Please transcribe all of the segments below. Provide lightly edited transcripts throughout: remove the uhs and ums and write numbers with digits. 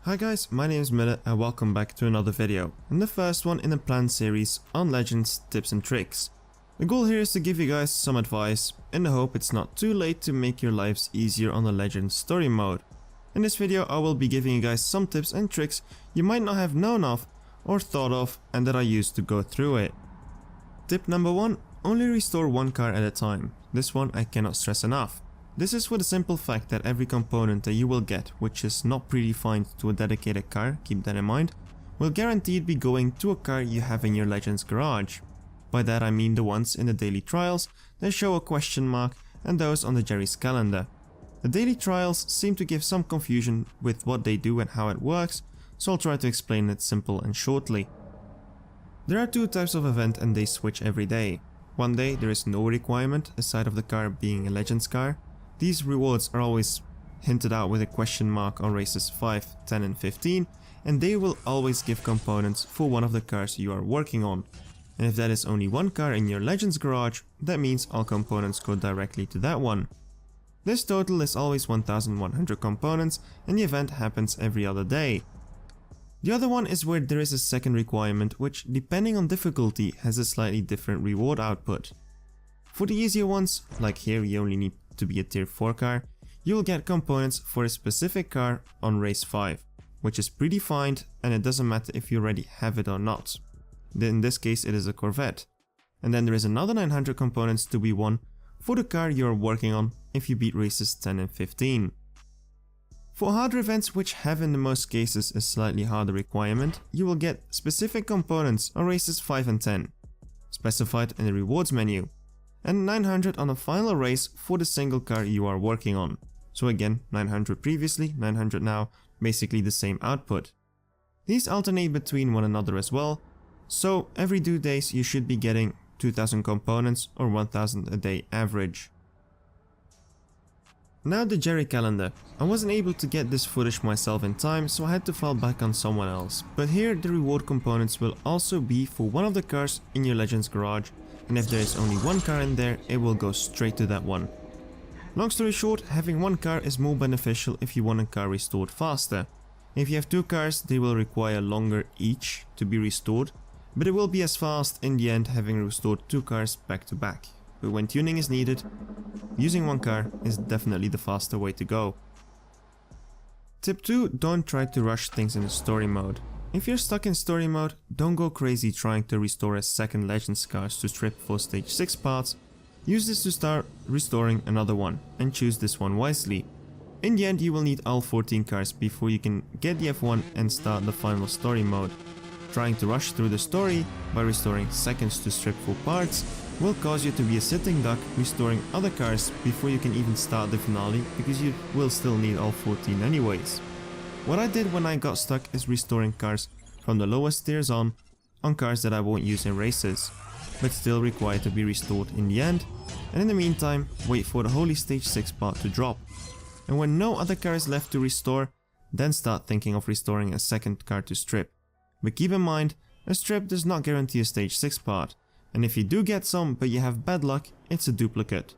Hi guys, my name is Miller and welcome back to another video, and the first one in the planned series on Legends tips and tricks. The goal here is to give you guys some advice in the hope it's not too late to make your lives easier on the Legends story mode. In this video I will be giving you guys some tips and tricks you might not have known of or thought of and that I used to go through it. Tip number 1. Only restore one car at a time. This one I cannot stress enough. This is for the simple fact that every component that you will get, which is not predefined to a dedicated car, keep that in mind, will guaranteed be going to a car you have in your Legends garage. By that I mean the ones in the daily trials that show a question mark and those on the Jerry's calendar. The daily trials seem to give some confusion with what they do and how it works, so I'll try to explain it simple and shortly. There are two types of event and they switch every day. One day there is no requirement aside of the car being a Legends car. These rewards are always hinted out with a question mark on races 5, 10 and 15, and they will always give components for one of the cars you are working on. And if that is only one car in your Legends garage, that means all components go directly to that one. This total is always 1100 components and the event happens every other day. The other one is where there is a second requirement which, depending on difficulty, has a slightly different reward output. For the easier ones, like here you only need to be a tier 4 car, you will get components for a specific car on race 5, which is predefined and it doesn't matter if you already have it or not. In this case it is a Corvette. And then there is another 900 components to be won for the car you are working on if you beat races 10 and 15. For harder events which have in the most cases a slightly harder requirement, you will get specific components on races 5 and 10, specified in the rewards menu, and 900 on a final race for the single car you are working on. So again, 900 previously, 900 now, basically the same output. These alternate between one another as well, so every 2 days you should be getting 2000 components or 1000 a day average. Now the Jerry calendar. I wasn't able to get this footage myself in time, so I had to fall back on someone else, but here the reward components will also be for one of the cars in your Legends garage, and if there is only one car in there, it will go straight to that one. Long story short, having one car is more beneficial if you want a car restored faster. If you have two cars, they will require longer each to be restored, but it will be as fast in the end having restored two cars back to back. But when tuning is needed, using one car is definitely the faster way to go. Tip 2. Don't try to rush things in story mode. If you're stuck in story mode, don't go crazy trying to restore a second Legends cars to strip for stage 6 parts. Use this to start restoring another one and choose this one wisely. In the end you will need all 14 cars before you can get the F1 and start the final story mode. Trying to rush through the story by restoring seconds to strip for parts will cause you to be a sitting duck restoring other cars before you can even start the finale, because you will still need all 14 anyways. What I did when I got stuck is restoring cars from the lowest tiers on cars that I won't use in races, but still require to be restored in the end, and in the meantime wait for the holy stage 6 part to drop. And when no other car is left to restore, then start thinking of restoring a second car to strip. But keep in mind, a strip does not guarantee a stage 6 part, and if you do get some but you have bad luck, it's a duplicate.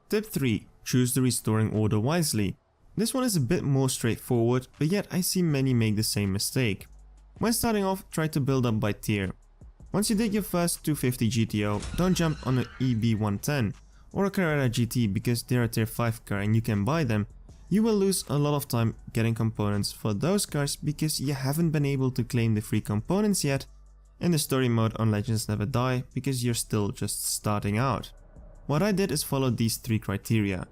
Tip 3. Choose the restoring order wisely. This one is a bit more straightforward, but yet I see many make the same mistake. When starting off, try to build up by tier. Once you did your first 250 GTO, don't jump on an EB110 or a Carrera GT because they're a tier 5 car and you can buy them. You will lose a lot of time getting components for those cars because you haven't been able to claim the free components yet, and the story mode on Legends never die because you're still just starting out. What I did is follow these 3 criteria.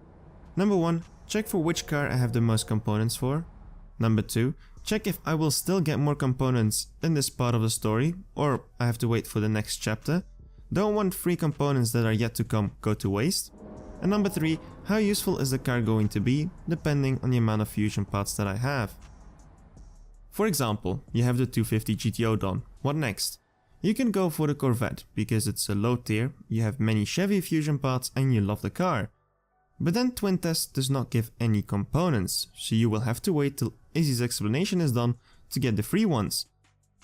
Number 1. Check for which car I have the most components for. Number 2. Check if I will still get more components in this part of the story, or I have to wait for the next chapter. Don't want free components that are yet to come go to waste. And number 3. How useful is the car going to be, depending on the amount of fusion parts that I have. For example, you have the 250 GTO done. What next? You can go for the Corvette, because it's a low tier, you have many Chevy fusion parts and you love the car. But then Twin Test does not give any components, so you will have to wait till Izzy's explanation is done to get the free ones.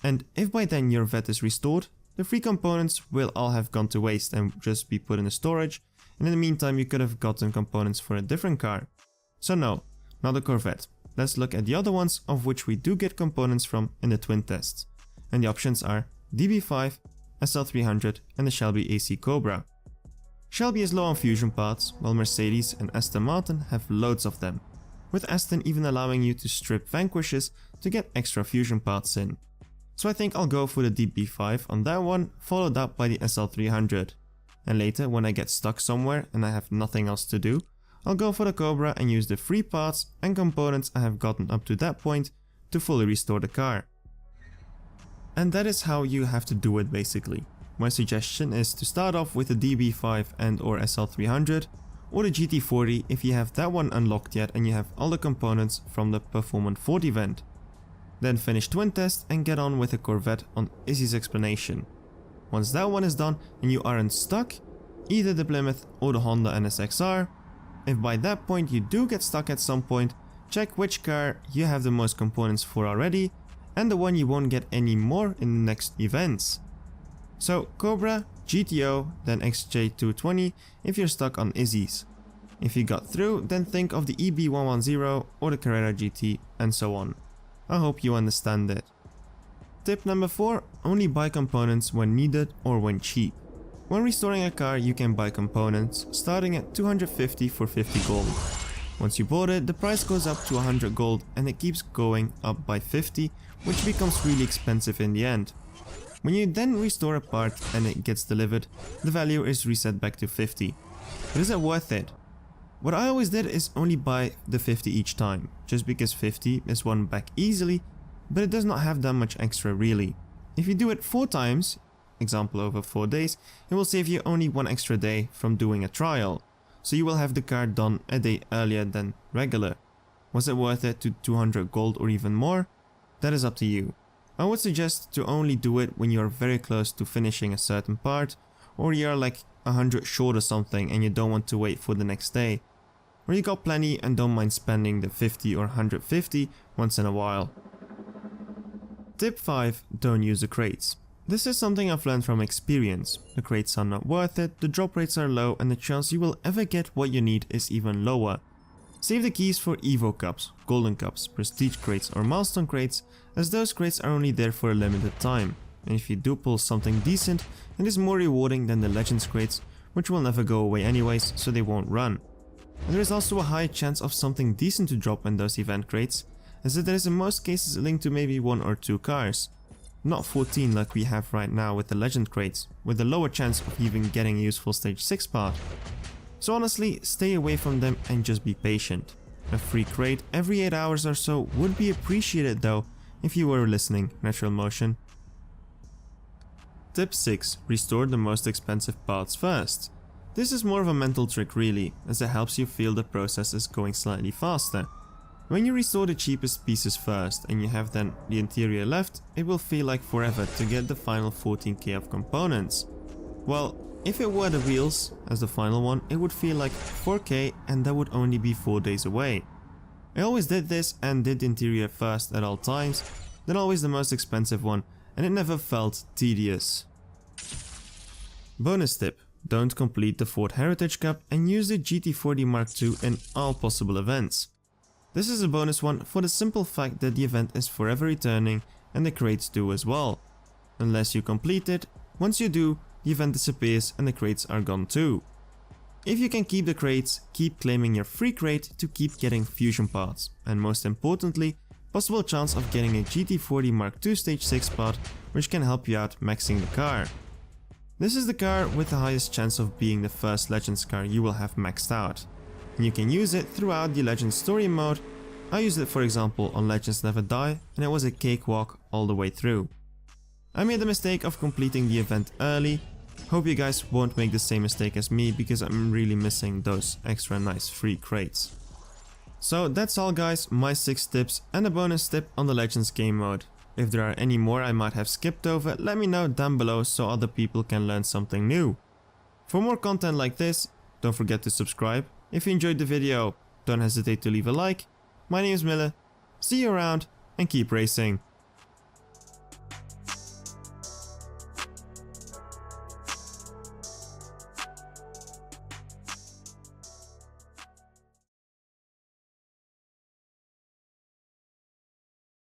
And if by then your vet is restored, the free components will all have gone to waste and just be put in the storage, and in the meantime you could have gotten components for a different car. So no, not a Corvette. let's look at the other ones of which we do get components from in the twin tests. And the options are DB5, SL300 and the Shelby AC Cobra. Shelby is low on fusion parts, while Mercedes and Aston Martin have loads of them, with Aston even allowing you to strip Vanquishes to get extra fusion parts in. So I think I'll go for the DB5 on that one, followed up by the SL300. And later, when I get stuck somewhere and I have nothing else to do, I'll go for the Cobra and use the free parts and components I have gotten up to that point to fully restore the car. And that is how you have to do it basically. My suggestion is to start off with the DB5 and or SL300 or the GT40 if you have that one unlocked yet and you have all the components from the Performance Ford event. Then finish twin test and get on with the Corvette on Izzy's explanation. Once that one is done and you aren't stuck, either the Plymouth or the Honda NSXR, if by that point you do get stuck at some point, check which car you have the most components for already and the one you won't get any more in the next events. So Cobra, GTO, then XJ220 if you're stuck on Izzy's. If you got through, then think of the EB110 or the Carrera GT and so on. I hope you understand it. Tip number 4, only buy components when needed or when cheap. When restoring a car you can buy components starting at 250 for 50 gold. Once you bought it, the price goes up to 100 gold and it keeps going up by 50, which becomes really expensive in the end. When you then restore a part and it gets delivered, the value is reset back to 50. But is it worth it? What I always did is only buy the 50 each time, just because 50 is won back easily, but it does not have that much extra really. If you do it 4 times, example over 4 days, it will save you only 1 extra day from doing a trial, so you will have the car done a day earlier than regular. Was it worth it to 200 gold or even more? That is up to you. I would suggest to only do it when you are very close to finishing a certain part, or you are like 100 short or something and you don't want to wait for the next day, or you got plenty and don't mind spending the 50 or 150 once in a while. Tip 5. Don't use the crates. This is something I've learned from experience. The crates are not worth it, the drop rates are low and the chance you will ever get what you need is even lower. Save the keys for Evo Cups, Golden Cups, Prestige crates or Milestone crates, as those crates are only there for a limited time. And if you do pull something decent, it is more rewarding than the Legends crates, which will never go away anyways, so they won't run. And there is also a high chance of something decent to drop in those event crates, as there is in most cases linked to maybe 1 or 2 cars. Not 14 like we have right now with the Legend crates, with a lower chance of even getting a useful stage 6 part. So honestly, stay away from them and just be patient. A free crate every 8 hours or so would be appreciated though, if you were listening, Natural Motion. Tip 6. Restore the most expensive parts first. This is more of a mental trick really, as it helps you feel the process is going slightly faster. When you restore the cheapest pieces first and you have then the interior left, it will feel like forever to get the final 14k of components. Well, if it were the wheels as the final one, it would feel like 4k and that would only be 4 days away. I always did this and did the interior first at all times, then always the most expensive one, and it never felt tedious. Bonus tip. Don't complete the Ford Heritage Cup and use the GT40 Mark II in all possible events. This is a bonus one for the simple fact that the event is forever returning and the crates do as well. Unless you complete it, once you do, the event disappears and the crates are gone too. If you can keep the crates, keep claiming your free crate to keep getting fusion parts, and most importantly, possible chance of getting a GT40 Mark II Stage 6 part which can help you out maxing the car. This is the car with the highest chance of being the first Legends car you will have maxed out. And you can use it throughout the Legends story mode. I used it for example on Legends Never Die and it was a cakewalk all the way through. I made the mistake of completing the event early. Hope you guys won't make the same mistake as me because I'm really missing those extra nice free crates. So that's all guys, my 6 tips and a bonus tip on the Legends game mode. If there are any more I might have skipped over, let me know down below so other people can learn something new. For more content like this, don't forget to subscribe. If you enjoyed the video, don't hesitate to leave a like. My name is Mille, see you around and keep racing.